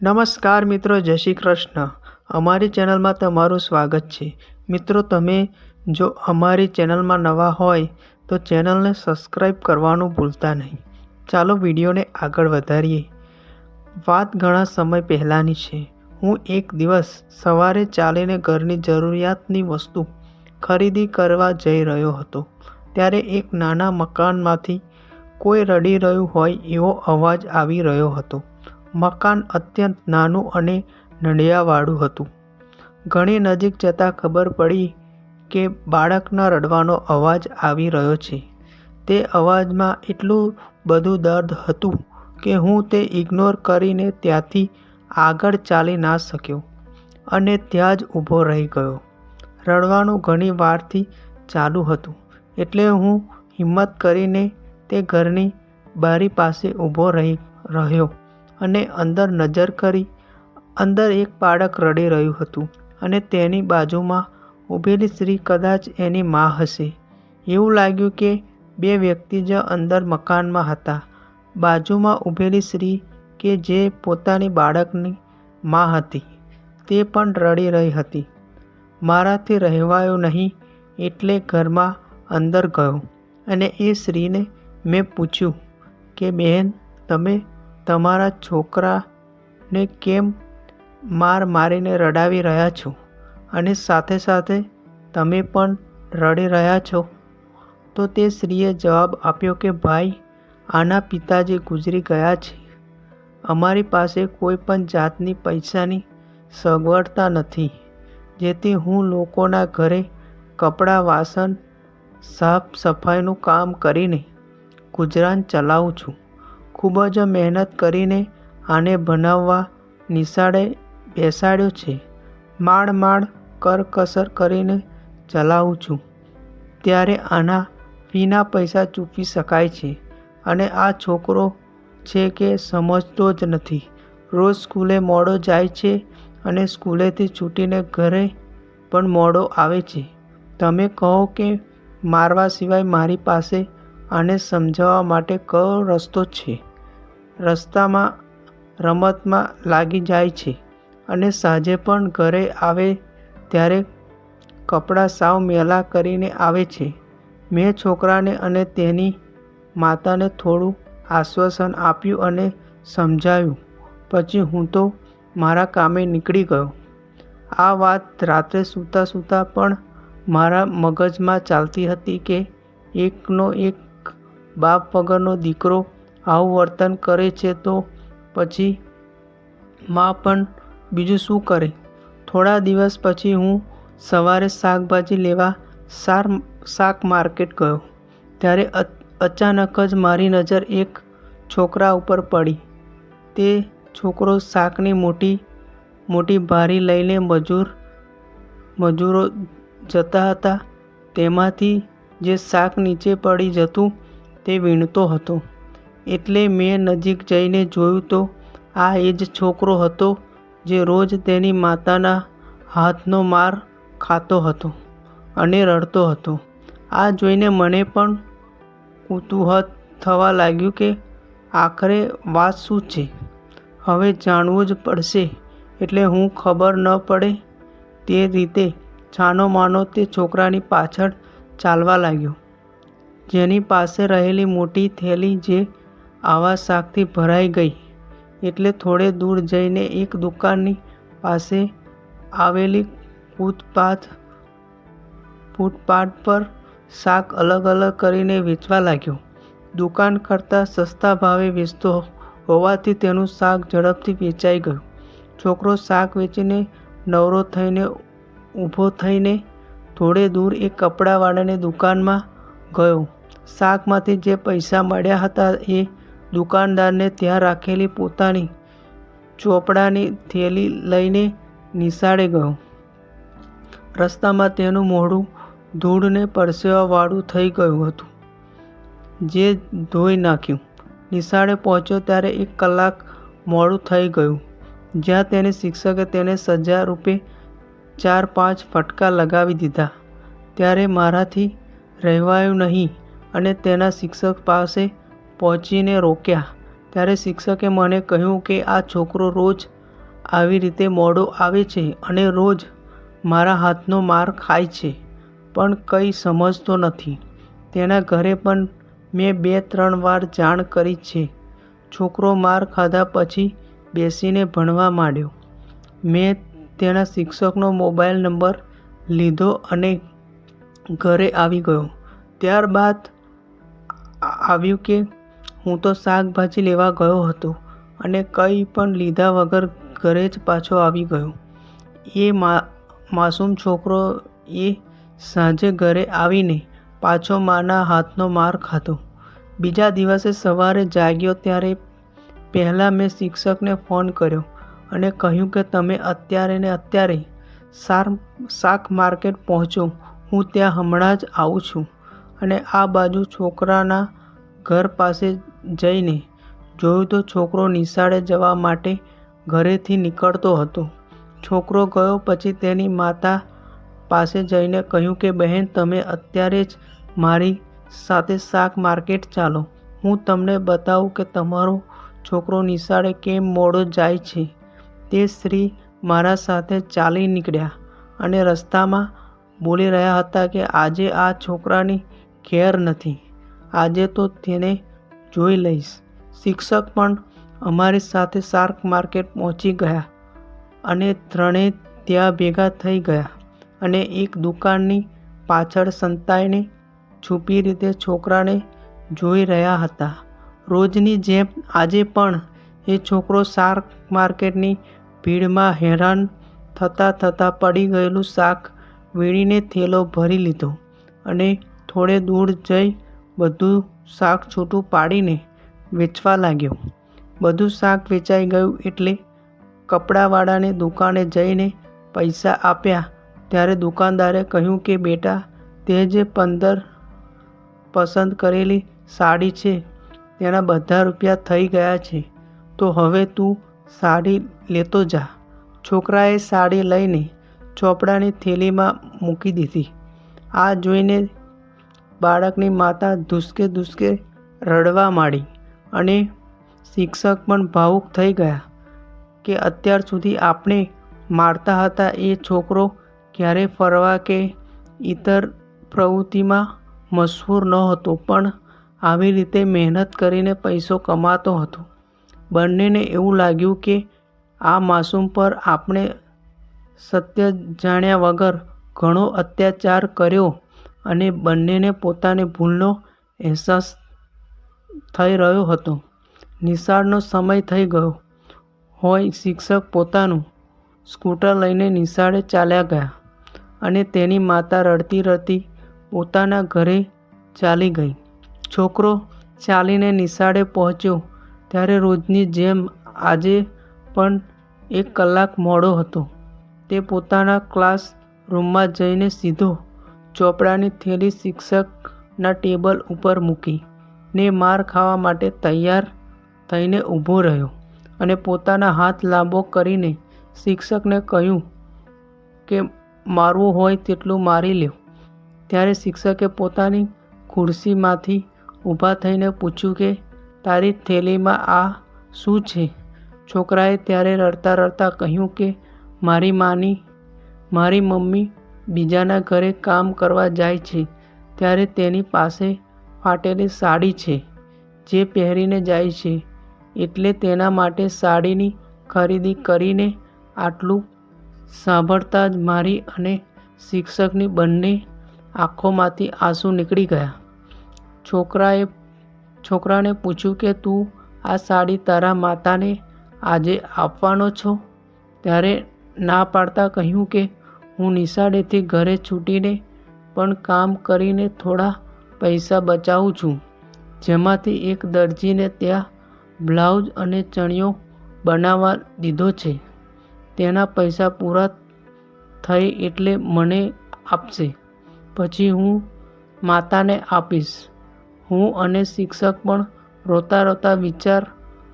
નમસ્કાર મિત્રો, જય શ્રી કૃષ્ણ. અમારી ચેનલમાં તમારું સ્વાગત છે. મિત્રો, તમે જો અમારી ચેનલમાં નવા હોય તો ચેનલને સબસ્ક્રાઈબ કરવાનું ભૂલતા નહીં. ચાલો વિડીયોને આગળ વધારીએ. વાત ઘણા સમય પહેલાંની છે. હું એક દિવસ સવારે ચાલીને ઘરની જરૂરિયાતની વસ્તુ ખરીદી કરવા જઈ રહ્યો હતો. ત્યારે એક નાના મકાનમાંથી કોઈ રડી રહ્યું હોય એવો અવાજ આવી રહ્યો હતો. મકાન અત્યંત નાનું અને નળિયાવાળું હતું. ઘણી નજીક જતાં ખબર પડી કે બાળકના રડવાનો અવાજ આવી રહ્યો છે. તે અવાજમાં એટલું બધું દર્દ હતું કે હું તે ઇગ્નોર કરીને ત્યાંથી આગળ ચાલી ના શક્યો અને ત્યાં જ ઊભો રહી ગયો. રડવાનું ઘણી વારથી ચાલુ હતું એટલે હું હિંમત કરીને તે ઘરની બારી પાસે ઊભો રહ્યો અને અંદર નજર કરી. અંદર એક બાળક રડી રહ્યું હતું અને તેની બાજુમાં ઊભેલી સ્ત્રી કદાચ એની મા હશે. એવું લાગ્યું કે બે વ્યક્તિ જ અંદર મકાનમાં હતા. બાજુમાં ઊભેલી સ્ત્રી કે જે પોતાની બાળકની મા હતી તે પણ રડી રહી હતી. મારાથી રહેવાયું નહીં એટલે ઘરમાં અંદર ગયો અને એ સ્ત્રીને મેં પૂછ્યું કે બહેન, તમે તમારા છોકરાને કેમ માર મારીને રડાવી રહ્યા છો અને સાથે સાથે તમે પણ રડી રહ્યા છો? તો તે સ્ત્રીએ જવાબ આપ્યો કે ભાઈ, આના પિતાજી ગુજરી ગયા છે. અમારી પાસે કોઈ પણ જાતની પૈસાની સગવડતા નથી, જેથી હું લોકોના ઘરે કપડાં, વાસણ, સાફ સફાઈનું કામ કરીને ગુજરાન ચલાવું છું. ખૂબ જ મહેનત કરીને આને ભણાવવા નિશાળે બેસાડ્યો છે. માંડ કરકસર કરીને ચલાવું છું. ત્યારે આના ફીના પૈસા ચૂકવી શકાય છે અને આ છોકરો છે કે સમજતો જ નથી. રોજ સ્કૂલે મોડો જાય છે અને સ્કૂલેથી છૂટીને ઘરે પણ મોડો આવે છે. તમે કહો કે મારવા સિવાય મારી પાસે આને સમજાવવા માટે કયો રસ્તો છે? રસ્તામાં રમતમાં લાગી જાય છે અને સાંજે પણ ઘરે આવે ત્યારે કપડાં સાવ મેલા કરીને આવે છે. મેં છોકરાને અને તેની માતાને થોડું આશ્વાસન આપ્યું અને સમજાવ્યું. પછી હું તો મારા કામે નીકળી ગયો. આ વાત રાત્રે સૂતા પણ મારા મગજમાં ચાલતી હતી કે એકનો એક બાપ વગરનો દીકરો આવું વર્તન કરે છે તો પછી મા પણ બીજું શું કરે? થોડા દિવસ પછી હું સવારે શાકભાજી લેવા શાક માર્કેટ ગયો. ત્યારે અચાનક જ મારી નજર એક છોકરા ઉપર પડી. તે છોકરો શાકની મોટી ભારી લઈને મજૂરો જતા હતા તેમાંથી જે શાક નીચે પડી જતું તે વીણતો હતો. એટલે મેં નજીક જઈને જોયું તો આ એ જ છોકરો હતો જે રોજ તેની માતાના હાથનો માર ખાતો હતો અને રડતો હતો. આ જોઈને મને પણ કુતૂહલ થવા લાગ્યું કે આખરે વાત શું છે. હવે જાણવું જ પડશે. એટલે હું ખબર ન પડે તે રીતે છાનો માનો તે છોકરાની પાછળ ચાલવા લાગ્યો, જેની પાસે રહેલી મોટી થેલી જે આવા શાકથી ભરાઈ ગઈ. એટલે થોડે દૂર જઈને એક દુકાનની પાસે આવેલી ફૂટપાથ પર શાક અલગ કરીને વેચવા લાગ્યો. દુકાન કરતાં સસ્તા ભાવે વેચતો હોવાથી તેનું શાક ઝડપથી વેચાઈ ગયું. છોકરો શાક વેચીને નવરો થઈને ઊભો થઈને થોડે દૂર એક કપડાવાળાની દુકાનમાં ગયો. શાકમાંથી જે પૈસા મળ્યા હતા એ દુકાનદારને ત્યાં રાખેલી પોતાની ચોપડાની થેલી લઈને નિશાળે ગયો. રસ્તામાં તેનું મોઢું ધૂળને પરસેવાવાળું થઈ ગયું હતું, જે ધોઈ નાખ્યું. નિશાળે પહોંચ્યો ત્યારે 1 કલાક મોડું થઈ ગયું. જ્યાં તેની શિક્ષકે તેને સજા રૂપે 4-5 ફટકા લગાવી દીધા. ત્યારે મારાથી રહેવાયું નહીં અને તેના શિક્ષક પાસે પહોંચીને રોક્યા. ત્યારે શિક્ષકે મને કહ્યું કે આ છોકરો રોજ આવી રીતે મોડો આવે છે અને રોજ મારા હાથનો માર ખાય છે, પણ કંઈ સમજતો નથી. તેના ઘરે પણ મેં 2-3 વાર જાણ કરી છે. છોકરો માર ખાધા પછી બેસીને ભણવા માંડ્યો. મેં તેના શિક્ષકનો મોબાઈલ નંબર લીધો અને ઘરે આવી ગયો. ત્યારબાદ આવ્યું કે હું તો શાકભાજી લેવા ગયો હતો અને કંઈ પણ લીધા વગર ઘરે જ પાછો આવી ગયો. એ માસૂમ છોકરો એ સાંજે ઘરે આવીને પાછો માના હાથનો માર ખાધો. બીજા દિવસે સવારે જાગ્યો ત્યારે પહેલાં મેં શિક્ષકને ફોન કર્યો અને કહ્યું કે તમે અત્યારે ને અત્યારે શાક માર્કેટ પહોંચો, હું ત્યાં હમણાં જ આવું છું. અને આ બાજુ છોકરાના ઘર પાસે જઈને જોયું તો છોકરો નિશાળે જવા માટે ઘરેથી નીકળતો હતો. છોકરો ગયો પછી તેની માતા પાસે જઈને કહ્યું કે બહેન, તમે અત્યારે જ મારી સાથે શાક માર્કેટ ચાલો, હું તમને બતાવું કે તમારો છોકરો નિશાળે કેમ મોડો જાય છે. તે સ્ત્રી મારા સાથે ચાલી નીકળ્યા અને રસ્તામાં બોલી રહ્યા હતા કે આજે આ છોકરાની ખેર નથી, આજે તો તેને જોઈ લઈશ. શિક્ષક પણ અમારી સાથે શાક માર્કેટ પહોંચી ગયા અને ત્રણેય ત્યાં ભેગા થઈ ગયા અને એક દુકાનની પાછળ સંતાઈને છુપી રીતે છોકરાને જોઈ રહ્યા હતા. રોજની જેમ આજે પણ એ છોકરો શાક માર્કેટની ભીડમાં હેરાન થતાં પડી ગયેલું શાક વીણીને થેલો ભરી લીધો અને થોડે દૂર જઈ બધું શાક છૂટું પાડીને વેચવા લાગ્યો. બધું શાક વેચાઈ ગયું એટલે કપડાવાળાને દુકાને જઈને પૈસા આપ્યા ત્યારે દુકાનદારે કહ્યું કે બેટા, તે જે 15 પસંદ કરેલી સાડી છે તેના બધા રૂપિયા થઈ ગયા છે, તો હવે તું સાડી લેતો જા. છોકરાએ સાડી લઈને ચોપડાની થેલીમાં મૂકી દીધી. આ જોઈને બાળકની માતા ધુસકે રડવા માંડી અને શિક્ષક પણ ભાવુક થઈ ગયા કે અત્યાર સુધી આપણે મારતા હતા એ છોકરો ક્યારેય ફરવા કે ઇતર પ્રવૃત્તિમાં મશહૂર નહોતો, પણ આવી રીતે મહેનત કરીને પૈસો કમાતો હતો. બંનેને એવું લાગ્યું કે આ માસૂમ પર આપણે સત્ય જાણ્યા વગર ઘણો અત્યાચાર કર્યો અને બંનેને પોતાની ભૂલનો અહેસાસ થઈ રહ્યો હતો. નિશાળનો સમય થઈ ગયો હોય. શિક્ષક પોતાનું સ્કૂટર લઈને નિશાળે ચાલ્યા ગયા અને તેની માતા રડતી પોતાના ઘરે ચાલી ગઈ. છોકરો ચાલીને નિશાળે પહોંચ્યો ત્યારે રોજની જેમ આજે પણ 1 કલાક મોડો હતો. તે પોતાના ક્લાસ રૂમમાં જઈને સીધો ચોપડાની થેલી શિક્ષકના ટેબલ ઉપર મૂકી ને માર ખાવા માટે તૈયાર થઈને ઊભો રહ્યો અને પોતાના હાથ લાંબો કરીને શિક્ષકને કહ્યું કે મારવું હોય તેટલું મારી લ્યો. ત્યારે શિક્ષકે પોતાની ખુરશીમાંથી ઊભા થઈને પૂછ્યું કે તારી થેલીમાં આ શું છે? છોકરાએ ત્યારે રડતા કહ્યું કે મારી મમ્મી બીજાના ઘરે કામ કરવા જાય છે ત્યારે તેની પાસે ફાટેલી સાડી છે જે પહેરીને જાય છે, એટલે તેના માટે સાડીની ખરીદી કરીને. આટલું સાંભળતા જ મારી અને શિક્ષકની બંને આંખોમાંથી આંસુ નીકળી ગયા. છોકરાને પૂછ્યું કે તું આ સાડી તારા માતાને આજે આપવાનો છો? ત્યારે ના પાડતા કહ્યું કે હું નિશાળેથી ઘરે છૂટીને પણ કામ કરીને થોડા પૈસા બચાવું છું, જેમાંથી એક દરજીને ત્યાં બ્લાઉઝ અને ચણિયો બનાવવા દીધો છે. તેના પૈસા પૂરા થાય એટલે મને આપશે, પછી હું માતાને આપીશ. હું અને શિક્ષક પણ રોતા વિચાર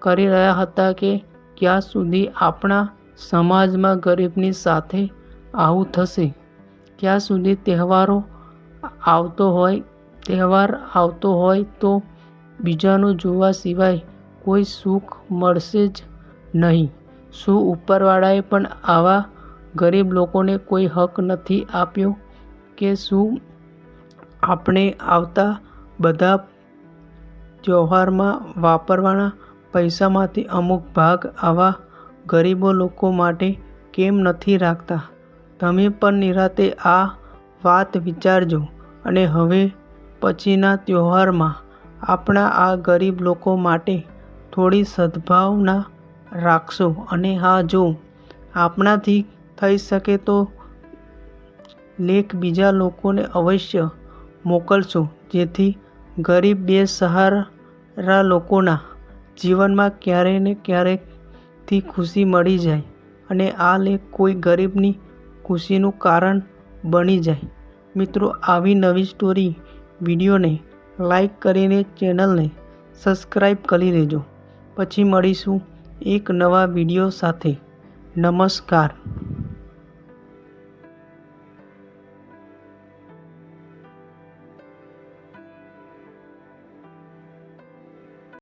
કરી રહ્યા હતા કે ક્યાં સુધી આપણા સમાજમાં ગરીબની સાથે આવું થશે, ક્યાં સુધી તહેવાર આવતો હોય તો બીજાનું જોવા સિવાય કોઈ સુખ મળશે જ નહીં. શું ઉપરવાળાએ પણ આવા ગરીબ લોકોને કોઈ હક નથી આપ્યો? કે શું આપણે આવતા બધા તહેવારમાં વાપરવાના પૈસામાંથી અમુક ભાગ આવા ગરીબો લોકો માટે કેમ નથી રાખતા? તમે પણ નિરાંતે આ વાત વિચારજો અને હવે પછીના તહેવારમાં આપણા આ ગરીબ લોકો માટે થોડી સદ્ભાવના રાખશો. અને હા, જો આપણાથી થઈ શકે તો લેખ બીજા લોકોને અવશ્ય મોકલશો, જેથી ગરીબ બેસહારા લોકોના જીવનમાં ક્યારેક ને ક્યારેકથી ખુશી મળી જાય અને આ લેખ કોઈ ગરીબની ખુશીનું કારણ બની જાય. મિત્રો, આવી નવી સ્ટોરી વિડીયોને લાઈક કરીને ચેનલને સબસ્ક્રાઈબ કરી લેજો. પછી મળીશું એક નવા વિડીયો સાથે. નમસ્કાર.